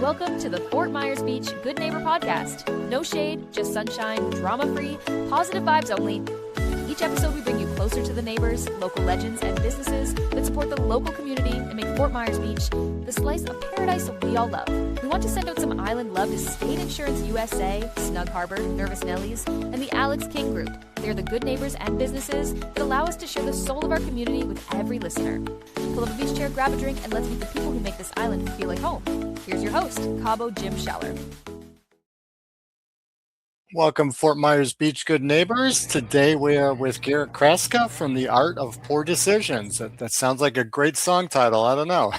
Welcome to the Fort Myers Beach Good Neighbor Podcast. No shade, just sunshine, drama-free, positive vibes only. Each episode we bring you closer to the neighbors, local legends, and businesses that support the local community and make Fort Myers Beach the slice of paradise we all love. We want to send out some island love to State Insurance USA, Snug Harbor, Nervous Nellies, and the Alex King Group. They're the good neighbors and businesses that allow us to share the soul of our community with every listener. Pull up a beach chair, grab a drink, and let's meet the people who make this island feel like home. Here's your host, Cabo Jim Scheller. Welcome, Fort Myers Beach good neighbors. Today we are with Garrett Kraska from The Art of Poor Decisions. That sounds like a great song title. I don't know.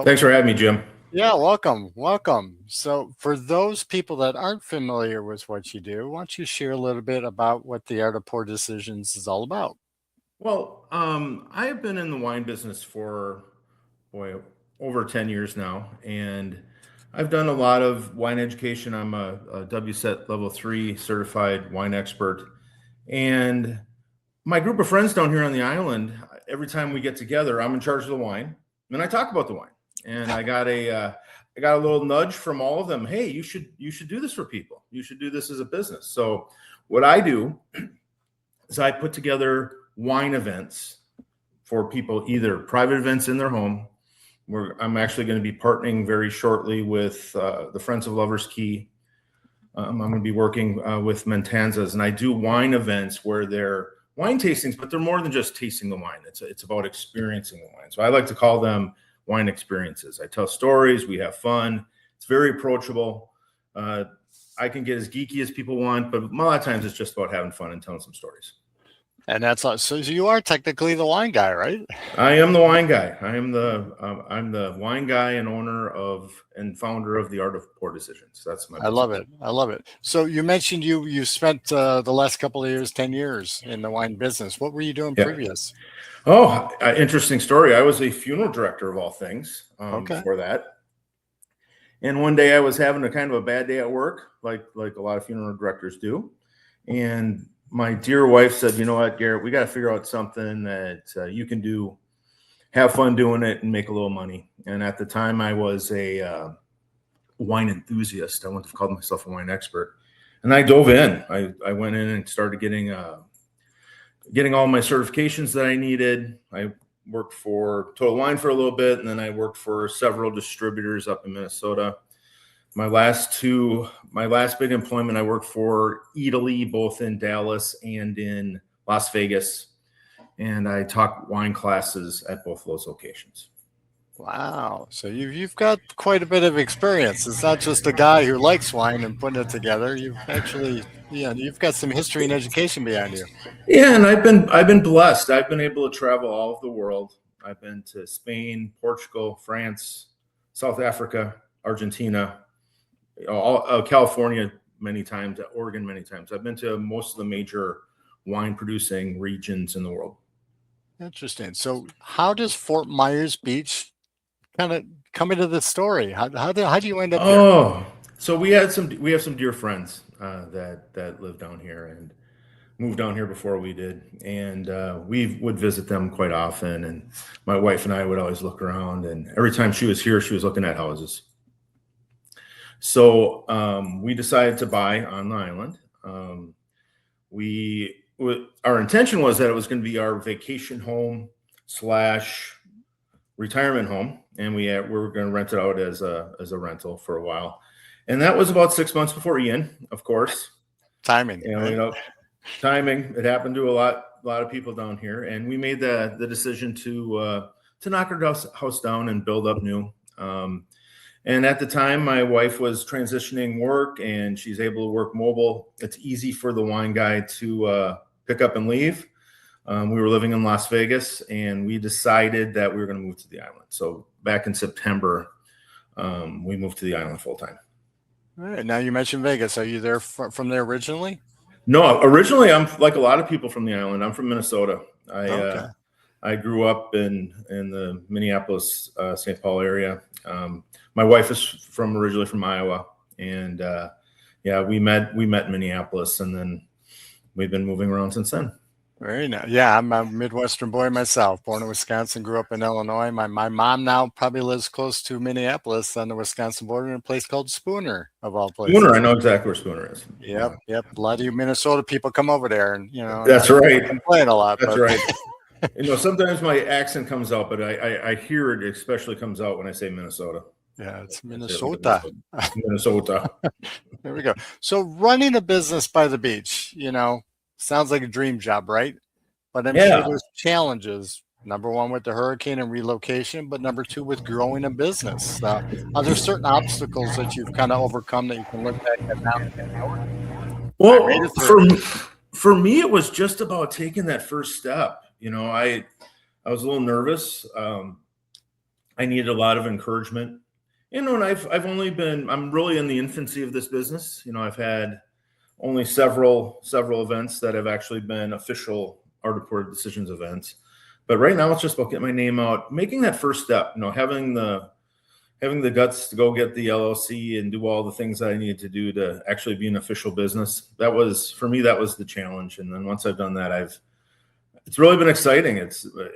Thanks for having me, Jim. Yeah, welcome. So for those people that aren't familiar with what you do, why don't you share a little bit about what The Art of Poor Decisions is all about? Well, I have been in the wine business for, over 10 years now, and I've done a lot of wine education. I'm a WSET Level 3 certified wine expert. And my group of friends down here on the island, every time we get together, I'm in charge of the wine, and I talk about the wine. And I got a little nudge from all of them. Hey, you should do this for people. You should do this as a business. So what I do is I put together wine events for people, either private events in their home, where I'm actually going to be partnering very shortly with the Friends of Lovers Key. I'm going to be working with Mentanzas, and I do wine events where they're wine tastings, but they're more than just tasting the wine. It's about experiencing the wine. So I like to call them wine experiences. I tell stories, we have fun. It's very approachable. I can get as geeky as people want, but a lot of times it's just about having fun and telling some stories. And that's all. So you are technically the wine guy, right? I am the wine guy. I'm the wine guy and owner of and founder of The Art of Poor Decisions. That's my business. I love it. So you mentioned you spent the last couple of years, 10 years in the wine business. What were you doing previous? Oh, interesting story. I was a funeral director of all things before that. And one day I was having a kind of a bad day at work, like a lot of funeral directors do. And my dear wife said, you know what, Garrett, we got to figure out something that you can do, have fun doing it, and make a little money. And at the time, I was a wine enthusiast. I wouldn't have called myself a wine expert. And I dove in. I went in and started getting all my certifications that I needed. I worked for Total Wine for a little bit, and then I worked for several distributors up in Minnesota. My last big employment, I worked for Italy, both in Dallas and in Las Vegas. And I taught wine classes at both of those locations. Wow. So you've got quite a bit of experience. It's not just a guy who likes wine and putting it together. You've actually, you've got some history and education behind you. Yeah, and I've been blessed. I've been able to travel all over the world. I've been to Spain, Portugal, France, South Africa, Argentina, California many times, Oregon many times. I've been to most of the major wine producing regions in the world. Interesting. So how does Fort Myers Beach kind of come into the story? How do you end up here? Oh, so we have some dear friends that live down here and moved down here before we did, and we would visit them quite often. And my wife and I would always look around, and every time she was here, she was looking at houses. So we decided to buy on the island. Our intention was that it was going to be our vacation home / retirement home, and we were going to rent it out as a rental for a while. And that was about 6 months before Ian, of course. Timing. Timing. It happened to a lot of people down here, and we made the decision to knock our house down and build up new. And at the time, my wife was transitioning work, and she's able to work mobile. It's easy for the wine guy to pick up and leave. We were living in Las Vegas, and we decided that we were going to move to the island. So back in September, we moved to the island full time. All right. Now you mentioned Vegas. Are you there from there originally? No, originally I'm like a lot of people from the island. I'm from Minnesota. I grew up in the Minneapolis, St. Paul area. My wife is originally from Iowa, and we met in Minneapolis, and then we've been moving around since then. Very nice. Yeah, I'm a Midwestern boy myself, born in Wisconsin, grew up in Illinois. My mom now probably lives close to Minneapolis on the Wisconsin border in a place called Spooner, of all Spooner, I places. know exactly where Spooner is. Yep, Yeah. yep. A lot of you Minnesota people come over there, and That's not to right. complain a lot, That's but right. Sometimes my accent comes out, but I hear it especially comes out when I say Minnesota. yeah, it's I say it like a Minnesota. Minnesota. There we go. So running a business by the beach, sounds like a dream job, right? But I'm sure Yeah. there's challenges. Number one with the hurricane and relocation, but number two with growing a business. Are there certain obstacles that you've kind of overcome that you can look back at now? I made Well, it through. for me, it was just about taking that first step. I was a little nervous. I needed a lot of encouragement. And I'm really in the infancy of this business. I've had only several events that have actually been official art reported decisions events. But right now it's just about getting my name out, making that first step, having the guts to go get the LLC and do all the things that I needed to do to actually be an official business. That was, for me, that was the challenge. And then once I've done that, it's really been exciting.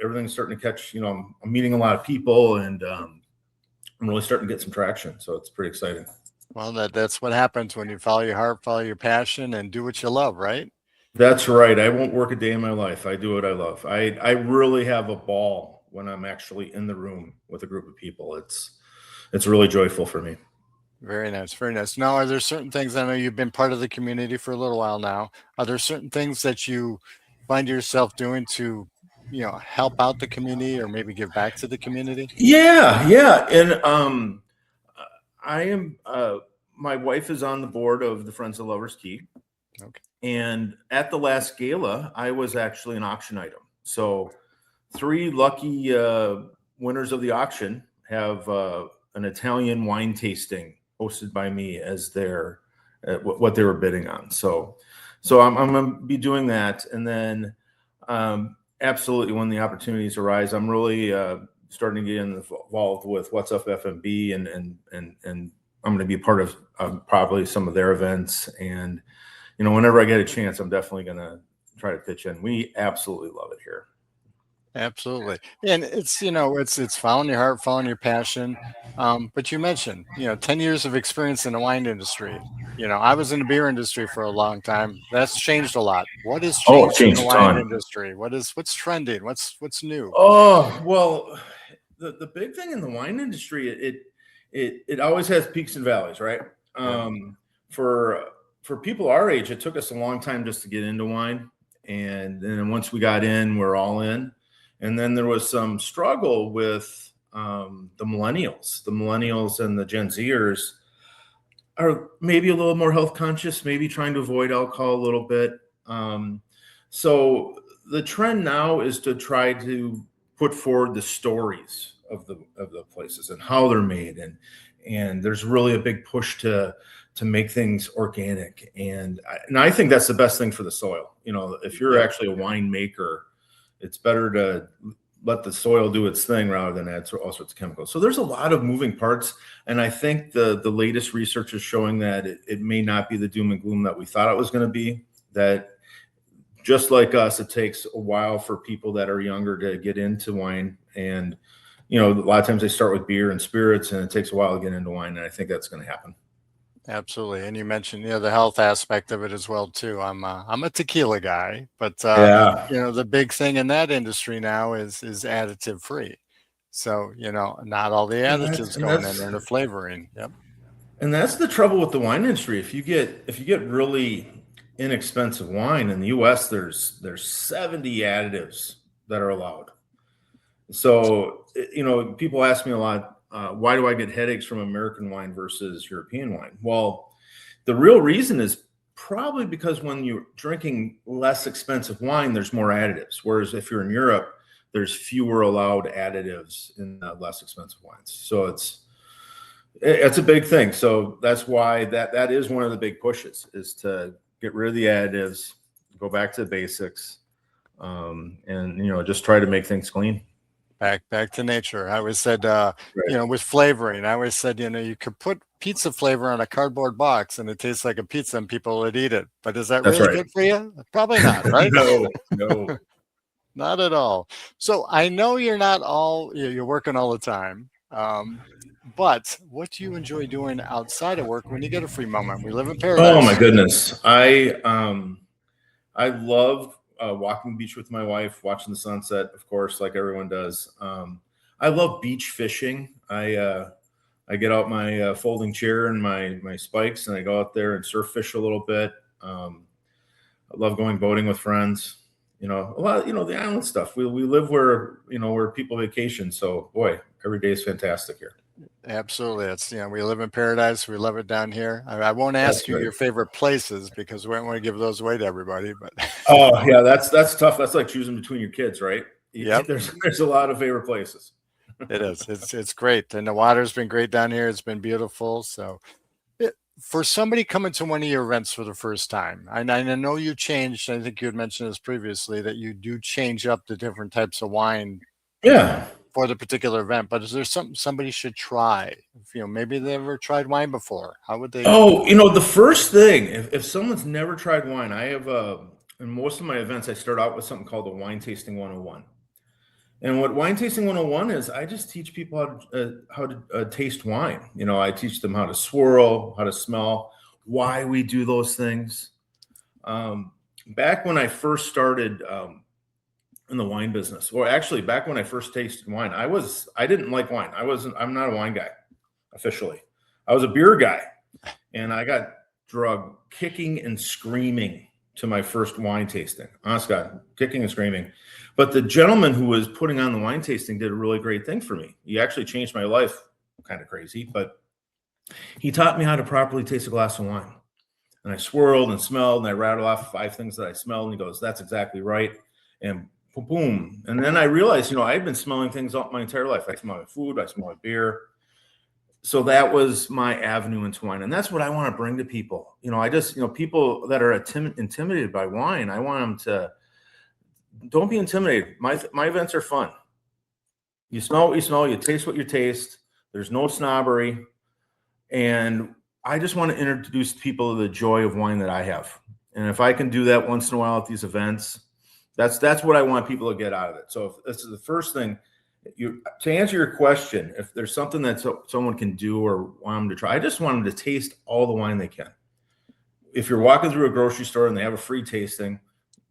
Everything's starting to catch, I'm meeting a lot of people, and I'm really starting to get some traction. So it's pretty exciting. Well, that's what happens when you follow your heart, follow your passion, and do what you love, right? That's right. I won't work a day in my life. I do what I love. I really have a ball when I'm actually in the room with a group of people. It's really joyful for me. Very nice. Very nice. Now, are there certain things, I know you've been part of the community for a little while now. Are there certain things that you find yourself doing to, help out the community or maybe give back to the community? Yeah. And I am my wife is on the board of the Friends of Lovers Key. Okay. And at the last gala, I was actually an auction item. So 3 lucky winners of the auction have an Italian wine tasting hosted by me as their what they were bidding on. So I'm going to be doing that, and then absolutely when the opportunities arise, I'm really starting to get involved with What's Up FMB, and I'm going to be part of probably some of their events. And whenever I get a chance, I'm definitely going to try to pitch in. We absolutely love it here. Absolutely. And it's following your heart, following your passion. But you mentioned, 10 years of experience in the wine industry. I was in the beer industry for a long time. That's changed a lot. What has Oh, it changed in changed the a wine ton. industry? What's trending? What's new? Oh, well, the big thing in the wine industry, it always has peaks and valleys, right? Yeah. For people our age, it took us a long time just to get into wine. And then once we got in, we're all in. And then there was some struggle with the millennials. The millennials and the Gen Zers are maybe a little more health conscious, maybe trying to avoid alcohol a little bit. So the trend now is to try to put forward the stories of the places and how they're made, and there's really a big push to make things organic, and I think that's the best thing for the soil. If you're actually a winemaker, it's better to let the soil do its thing rather than add all sorts of chemicals. So there's a lot of moving parts, and I think the latest research is showing that it may not be the doom and gloom that we thought it was going to be. That just like us, it takes a while for people that are younger to get into wine, and a lot of times they start with beer and spirits, and it takes a while to get into wine, and I think that's going to happen. Absolutely. And you mentioned, the health aspect of it as well too. I'm a tequila guy, but Yeah. the big thing in that industry now is additive free. So, not all the additives going in there, the flavoring. Yep. And that's the trouble with the wine industry. If you get really inexpensive wine in the US, there's 70 additives that are allowed. So, people ask me a lot, why do I get headaches from American wine versus European wine? Well, the real reason is probably because when you're drinking less expensive wine, there's more additives. Whereas if you're in Europe, there's fewer allowed additives in less expensive wines. So it's a big thing. So that's why that is one of the big pushes, is to get rid of the additives, go back to the basics, and just try to make things clean. Back to nature. I always said, Right. with flavoring, I always said, you could put pizza flavor on a cardboard box and it tastes like a pizza and people would eat it. But is that That's really right. good for you? Probably not, right? No. Not at all. So I know you're not you're working all the time. But what do you enjoy doing outside of work when you get a free moment? We live in Oh my paradise. goodness. I love walking the beach with my wife, watching the sunset, of course, like everyone does. I love beach fishing. I get out my folding chair and my spikes, and I go out there and surf fish a little bit. I love going boating with friends. A lot of, the island stuff. We live where people vacation. So boy, every day is fantastic here. Absolutely. It's, we live in paradise. We love it down here. I won't ask That's you right. your favorite places because we don't want to give those away to everybody, but Oh yeah, that's tough. That's like choosing between your kids, right? Yep. There's a lot of favorite places. It is. It's great. And the water's been great down here. It's been beautiful. So for somebody coming to one of your events for the first time, I know you changed. I think you had mentioned this previously that you do change up the different types of wine Yeah. for the particular event, but is there something somebody should try? Maybe they've never tried wine before. How would they? Oh, the first thing, if someone's never tried wine, I have in most of my events, I start out with something called the Wine Tasting 101. And what Wine Tasting 101 is, I just teach people how to taste wine. I teach them how to swirl, how to smell, why we do those things. Back when I first started in the wine business, or actually back when I first tasted wine, I didn't like wine. I'm not a wine guy officially. I was a beer guy, and I got drugged kicking and screaming to my first wine tasting. Honest God, kicking and screaming. But the gentleman who was putting on the wine tasting did a really great thing for me. He actually changed my life. Kind of crazy, but he taught me how to properly taste a glass of wine. And I swirled and smelled, and I rattled off 5 things that I smelled, and he goes, "That's exactly right." And boom. And then I realized, I've been smelling things all my entire life. I smell my food, I smell my beer. So that was my avenue into wine. And that's what I want to bring to people. People that are intimidated by wine, I want them to, don't be intimidated. My events are fun. You smell what you smell, you taste what you taste. There's no snobbery. And I just want to introduce people to the joy of wine that I have. And if I can do that once in a while at these events, that's what I want people to get out of it. So if this is the first thing, to answer your question, if there's something that someone can do or want them to try, I just want them to taste all the wine they can. If you're walking through a grocery store and they have a free tasting,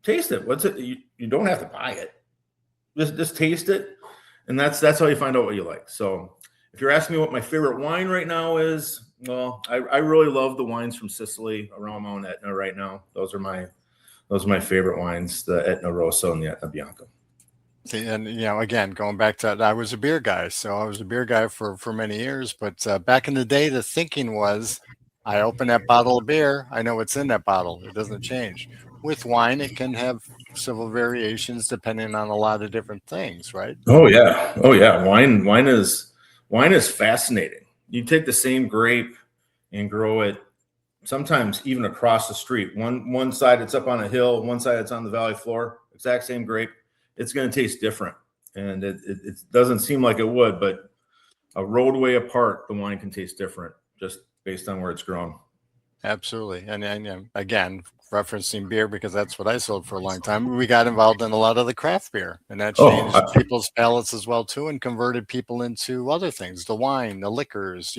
taste it. What's it? You don't have to buy it. Just taste it, and that's how you find out what you like. So if you're asking me what my favorite wine right now is, well, I really love the wines from Sicily around Mount Etna right now. Those are my favorite wines, the Etna Rosso and the Etna Bianco. See, and again, going back to that, I was a beer guy, so I was a beer guy for many years. But back in the day, the thinking was, I open that bottle of beer, I know what's in that bottle. It doesn't change. With wine, it can have several variations depending on a lot of different things, right? Oh yeah, Wine is fascinating. You take the same grape and grow it sometimes even across the street. One side it's up on a hill, one side it's on the valley floor. Exact same grape. It's going to taste different, and it doesn't seem like it would, but a roadway apart, the wine can taste different just based on where it's grown. Absolutely. And again, referencing beer, because that's what I sold for a long time, we got involved in a lot of the craft beer, and that changed people's palates as well too, and converted people into other things, the wine, the liquors.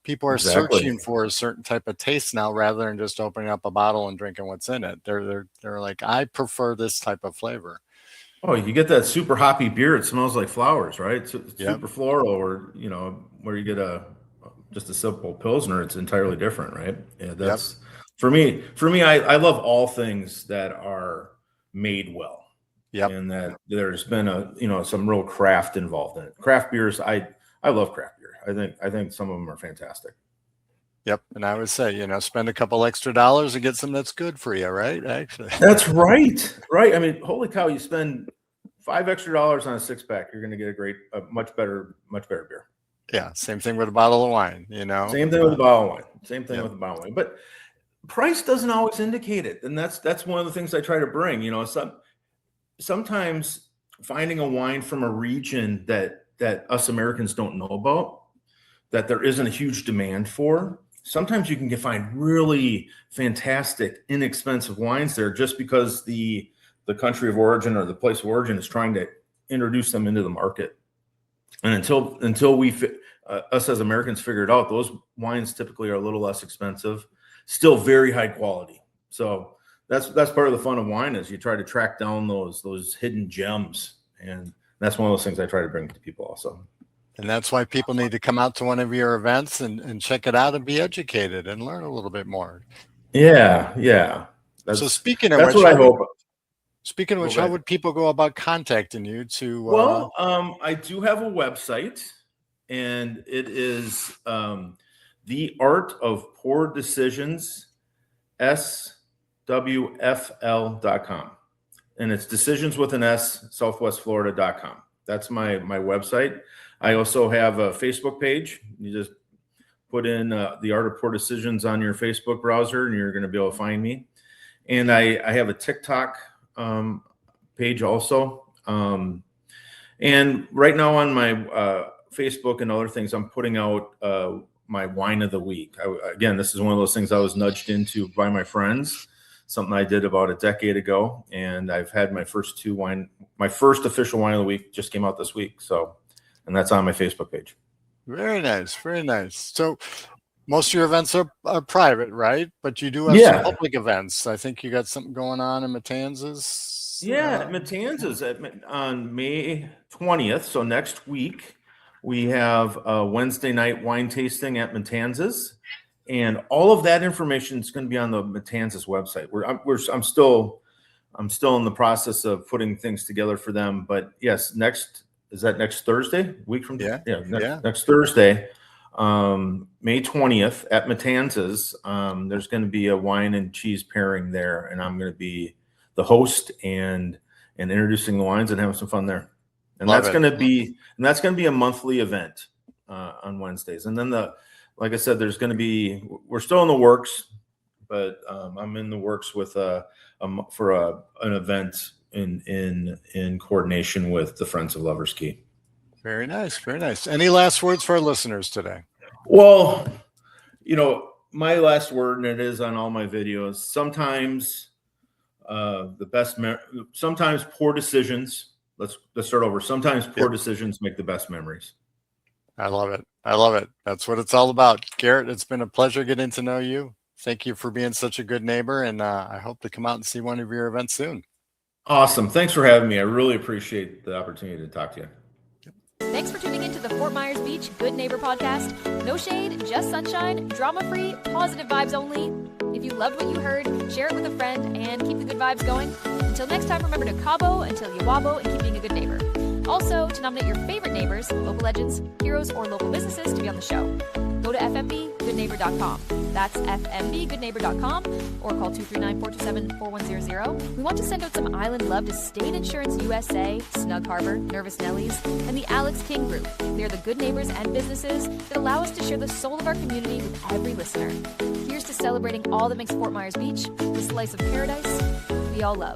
People are searching for a certain type of taste now rather than just opening up a bottle and drinking what's in it. They're like, I prefer this type of flavor. Oh, you get that super hoppy beer. It smells like flowers, right? It's super floral, or where you get just a simple Pilsner, it's entirely different, right? Yeah, that's for me. I love all things that are made well. Yep. And that there's been some real craft involved in it. Craft beers, I love craft beer. I think some of them are fantastic. Yep. And I would say, spend a couple extra dollars and get some that's good for you, right? Actually. That's right. Right. I mean, holy cow, you spend $5 extra on a 6-pack, you're going to get a much better beer. Yeah. Same thing with a bottle of wine, Same thing with a bottle of wine. Same thing with a bottle of wine. But price doesn't always indicate it. And that's one of the things I try to bring. Sometimes finding a wine from a region that us Americans don't know about, that there isn't a huge demand for. Sometimes you can find really fantastic, inexpensive wines there just because the country of origin or the place of origin is trying to introduce them into the market. And until we us as Americans figure it out, those wines typically are a little less expensive, still very high quality. So that's part of the fun of wine, is you try to track down those hidden gems, and that's one of those things I try to bring to people also. And that's why people need to come out to one of your events and check it out and be educated and learn a little bit more. Yeah. So speaking of that's which, what I hope. Speaking of which, how would people go about contacting you to? Well, I do have a website, and it is The Art of Poor Decisions, SWFL.com. And it's decisions with an S, southwestflorida.com. That's my website. I also have a Facebook page. You just put in The Art of Poor Decisions on your Facebook browser, and you're going to be able to find me. And I have a TikTok page also. And right now on my Facebook and other things, I'm putting out my wine of the week. Again, this is one of those things I was nudged into by my friends, something I did about a decade ago. And I've had my first official wine of the week just came out this week. So, and that's on my Facebook page. Very nice. Very nice. So most of your events are private, right? But you do have some public events. I think you got something going on in Matanzas. Yeah, Matanzas on May 20th. So next week, we have a Wednesday night wine tasting at Matanzas. And all of that information is going to be on the Matanzas website. I'm still in the process of putting things together for them. But yes, next Thursday? Week from next Thursday. May 20th at Matanzas, there's going to be a wine and cheese pairing there, and I'm going to be the host and introducing the wines and having some fun there. And that's going to be a monthly event on Wednesdays. And then like I said, we're still in the works, but I'm in the works with an event in coordination with the Friends of Lovers Key. Very nice. Very nice. Any last words for our listeners today? Well, my last word, and it is on all my videos, sometimes sometimes poor decisions. Let's start over. Sometimes poor decisions make the best memories. I love it. That's what it's all about. Garrett, it's been a pleasure getting to know you. Thank you for being such a good neighbor, and I hope to come out and see one of your events soon. Awesome. Thanks for having me. I really appreciate the opportunity to talk to you. Thanks for tuning into the Fort Myers Beach Good Neighbor Podcast. No shade, just sunshine, drama-free, positive vibes only. If you loved what you heard, share it with a friend and keep the good vibes going. Until next time, remember to Cabo until you wobble and keep being a good neighbor. Also, to nominate your favorite neighbors, local legends, heroes, or local businesses to be on the show, go to FMBGN-BIZ-The. That's FMBGN-BIZ-The, or call 239-427-4100. We want to send out some island love to State Insurance USA, Snug Harbor, Nervous Nellies, and the Alex King Group. They're the good neighbors and businesses that allow us to share the soul of our community with every listener. Here's to celebrating all that makes Fort Myers Beach the slice of paradise we all love.